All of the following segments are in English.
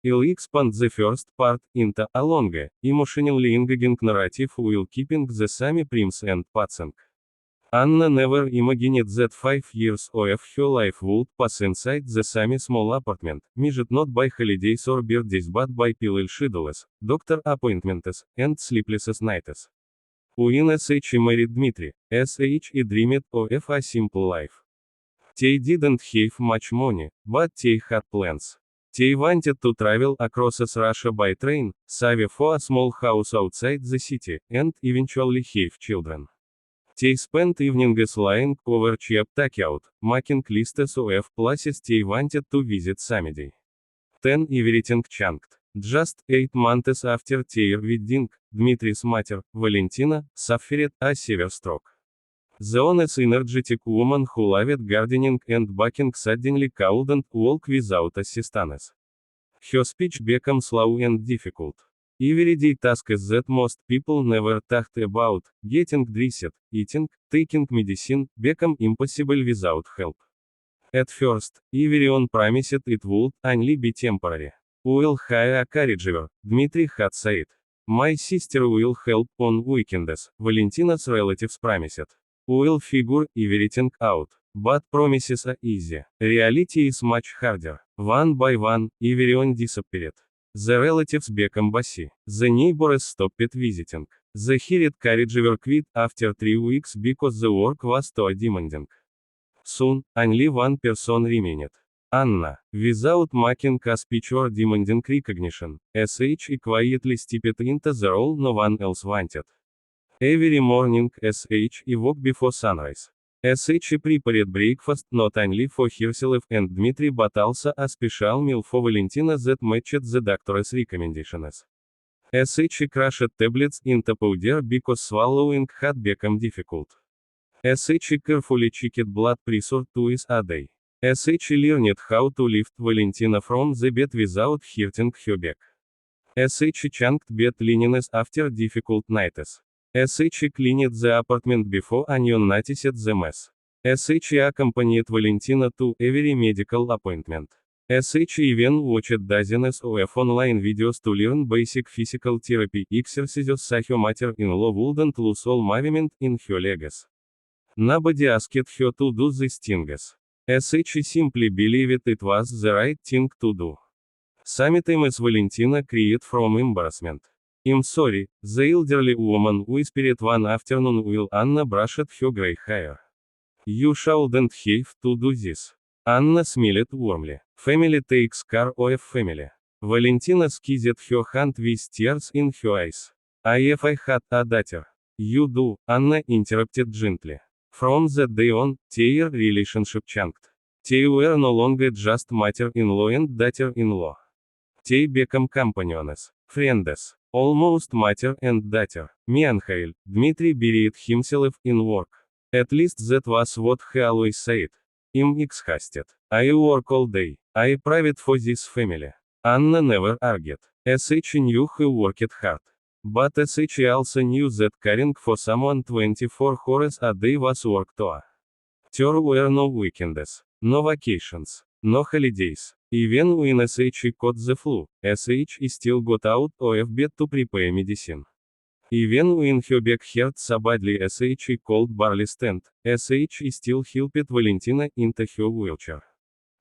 I'll expand the first part into a longer, emotionally engaging narrative while keeping the same premise and pacing. Anna never imagined that 5 years of her life would pass inside the same small apartment, measured not by holidays or birthdays but by pill schedules, doctor appointments, and sleepless nights. When she married Dmitry, she dreamed of a simple life. They didn't have much money, but they had plans. They wanted to travel across Russia by train, save for a small house outside the city, and eventually have children. They spent evenings lying over cheap takeout, making lists of places they wanted to visit someday. Then everything changed. Just 8 months after their wedding, Dmitry's mother, Valentina, suffered a severe stroke. The honest energetic woman who loved gardening and baking suddenly couldn't walk without assistance. Her speech became slow and difficult. Everyday tasks that most people never thought about, getting dressed, eating, taking medicine, became impossible without help. At first, everyone promised it would only be temporary. We'll hire a caregiver, Dmitry had said. My sister will help on weekends, Valentina's relatives promised. We'll figure everything out. But promises are easy. Reality is much harder. One by one, everyone disappeared. The relatives became bossy. The neighbors stopped visiting. The hired caregiver quit after 3 weeks because the work was too demanding. Soon, only one person remained. Anna, without making a speech or demanding recognition, she quietly stepped into the role no one else wanted. Every morning, she woke before sunrise. She prepared breakfast not only for herself and Dmitry but also a special meal for Valentina that matched the doctor's recommendations. She crushed tablets into powder because swallowing had become difficult. She carefully checked blood pressure twice a day. She learned how to lift Valentina from the bed without hurting her back. She changed bed linens after difficult nights. She cleaned the apartment before anyone noticed the mess. She accompanied Valentina to every medical appointment. She even watched dozens of online videos to learn basic physical therapy exercises so her mother-in-law wouldn't lose all movement in her legs. Nobody asked her to do these things. She simply believed it was the right thing to do. Sometimes Valentina cried from embarrassment. I'm sorry, the elderly woman whispered one afternoon while Anna brushed her gray hair. You shouldn't have to do this. Anna smiled warmly. Family takes care of family. Valentina kissed her hand with tears in her eyes. If I had a daughter. You do, Anna interrupted gently. From that day on, their relationship changed. They were no longer just mother-in-law and daughter-in-law. They became companions, friends, almost mother and daughter. Meanwhile, Dmitry buried himself in work. At least that was what he always said. I'm exhausted. I work all day. I private for this family. Anna never argued. She knew he worked hard. But she also knew that caring for someone 24 hours a day was work too. There were no weekends, no vacations, no holidays. Even when she caught the flu, she still got out of bed to prepare medicine. Even when her back hurt so badly she called barley stand, she still helped Valentina into her wheelchair.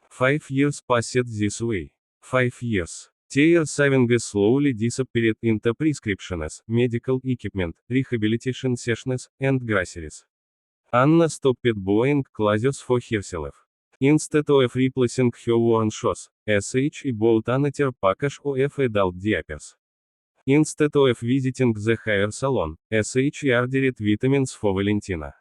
5 years passed this way. 5 years. Their savings slowly disappeared into prescriptions, medical equipment, rehabilitation sessions, and groceries. Anna stopped buying clothes for herself. Instead of replacing her worn shoes, she bought another package of adult diapers. Instead of visiting the hair salon, she ordered vitamins for Valentina.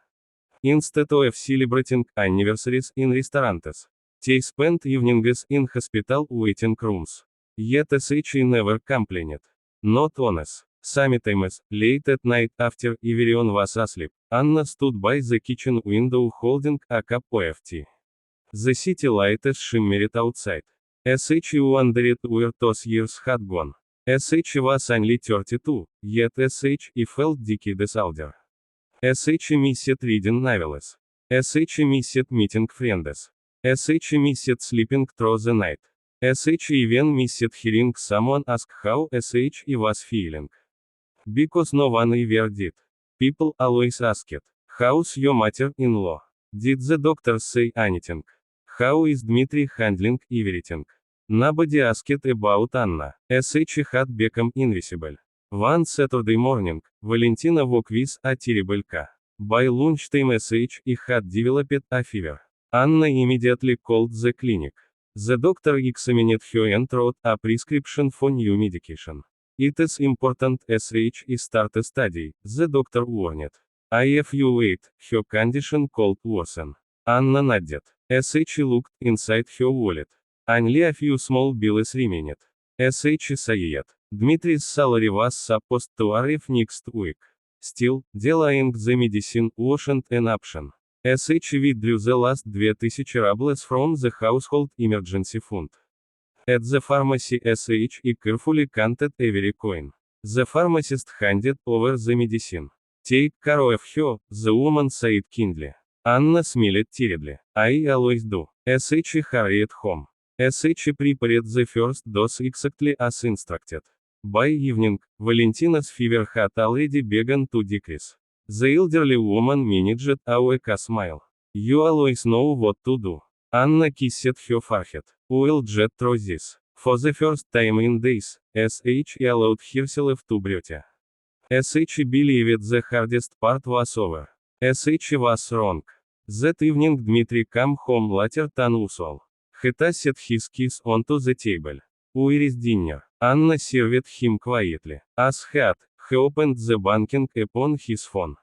Instead of celebrating anniversaries in restaurants, they spent evenings in hospital waiting rooms. Yet she never complained. Not once. Sometimes, late at night after everyone was asleep, Anna stood by the kitchen window holding a cup of tea. The city lights shimmered outside. She wondered where those years had gone. She was only 32, yet she felt decades older. She missed reading novels. She missed meeting friends. She missed sleeping through the night. sh even missed hearing someone ask how sh was feeling. Because no one ever did. People always asked, how's your mother-in-law? Did the doctor say anything? How is Dmitry handling everything? Nobody asked about Anna. Sh had become invisible. One Saturday morning, Valentina woke with a terrible cough. By lunchtime sh had developed a fever. Anna immediately called the clinic. The doctor examined her and wrote a prescription for new medication. It is important sh start a study, the doctor warned. If you wait, her condition could worsen. Anna nodded. Sh looked inside her wallet. Only a few small bills remained. Sh said. Dmitry's salary was supposed to arrive next week. Still, delaying the medicine wasn't an option. Sh withdrew the last 2000 rubles from the household emergency fund. At the pharmacy sh carefully counted every coin. The pharmacist handed over the medicine. Take care of her, the woman said kindly. Anna smiled terribly. I always do. Sh hurried home. Sh prepared the first dose exactly as instructed. By evening, Valentina's fever had already begun to decrease. The elderly woman managed a weak smile. You always know what to do. Anna kissed her forehead. We'll get through this. For the first time in days, sh allowed herself to breathe. Sh believed the hardest part was over. Sh was wrong. That evening Dmitry came home later than usual. He tossed his keys onto the table. Where is dinner? Anna served him quietly. As he opened the banking app on his phone.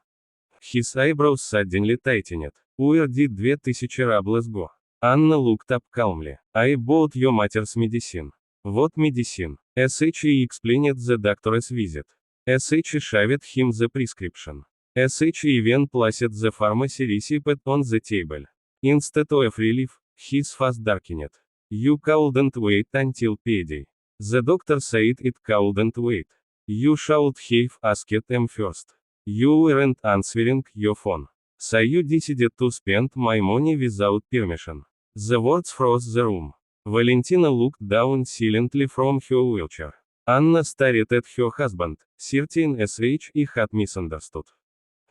His eyebrows suddenly tightened. Where did 2000 rubles go? Anna looked up calmly. I bought your mother's medicine. What medicine? Sh explained the doctor's visit. Sh shoved him the prescription. Sh even placed the pharmacy receipt on the table. Instead of relief, his face darkened. You couldn't wait until payday. The doctor said it couldn't wait. You should have asked him first. You weren't answering your phone. So you decided to spend my money without permission. The words froze the room. Valentina looked down silently from her wheelchair. Anna stared at her husband, certain sh had misunderstood.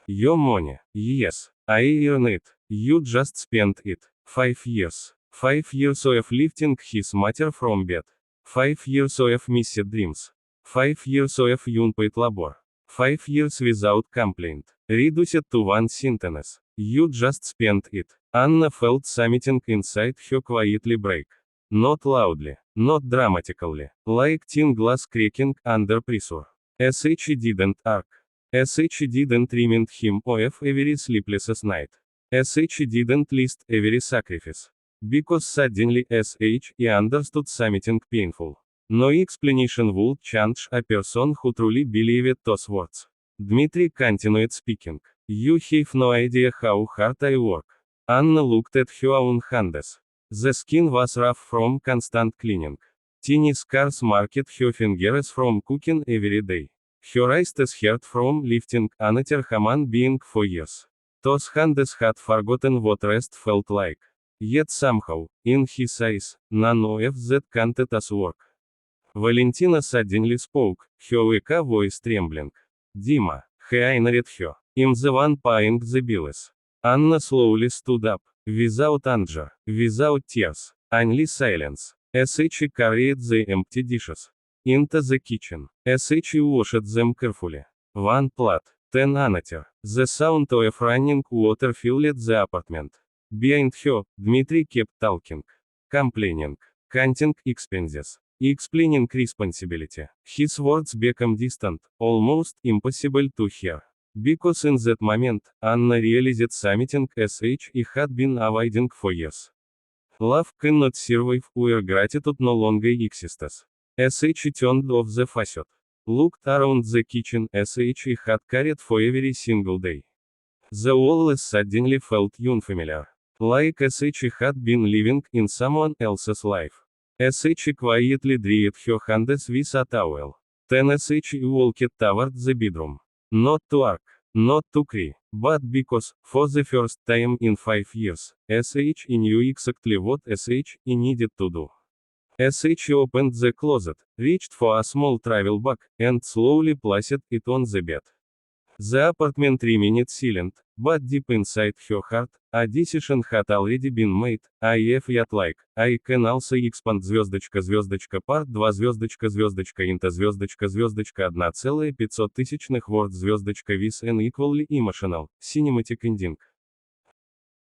Your money. Yes, I earned it. You just spent it. 5 years. 5 years of lifting his mother from bed. 5 years of missed dreams. 5 years of unpaid labor. 5 years without complaint. Reduced to one sentence. You just spent it. Anna felt something inside her quietly break. Not loudly, not dramatically, like tin glass cracking under pressure. Sh didn't arc. Sh didn't remind him of every sleepless night. Sh didn't list every sacrifice. Because suddenly sh understood something painful. No explanation would change a person who truly believed those words. Dmitry continued speaking. You have no idea how hard I work. Anna looked at her own hands. The skin was rough from constant cleaning. Tiny scars marked her fingers from cooking every day. Her wrists hurt from lifting another human being for years. Those hands had forgotten what rest felt like. Yet somehow, in his eyes, none of that counted as work. Valentina suddenly spoke, her weak voice trembling. Dima, he ignored her. I'm the one paying the bills. Anna slowly stood up, without anger, without tears, only silence. Sh carried the empty dishes into the kitchen. Sh washed them carefully. One plate, 10 another. The sound of running water filled the apartment. Behind her, Dmitry kept talking, complaining, counting expenses, explaining responsibility. His words became distant, almost impossible to hear. Because in that moment, Anna realized something sh had been avoiding for years. Love cannot survive where gratitude no longer exists. Sh turned off the faucet. Looked around the kitchen sh had carried for every single day. The walls suddenly felt unfamiliar. Like sh had been living in someone else's life. Sh quietly dried her hands with a towel. Then sh walked toward the bedroom. Not to arc, not to cry, but because, for the first time in 5 years, sh knew exactly what sh needed to do. As she opened the closet, reached for a small travel bag, and slowly placed it on the bed. The apartment remained silent, but deep inside her heart, a decision had already been made. I felt like, I can also expand part 2 into 1,500 words with an equally emotional, cinematic ending.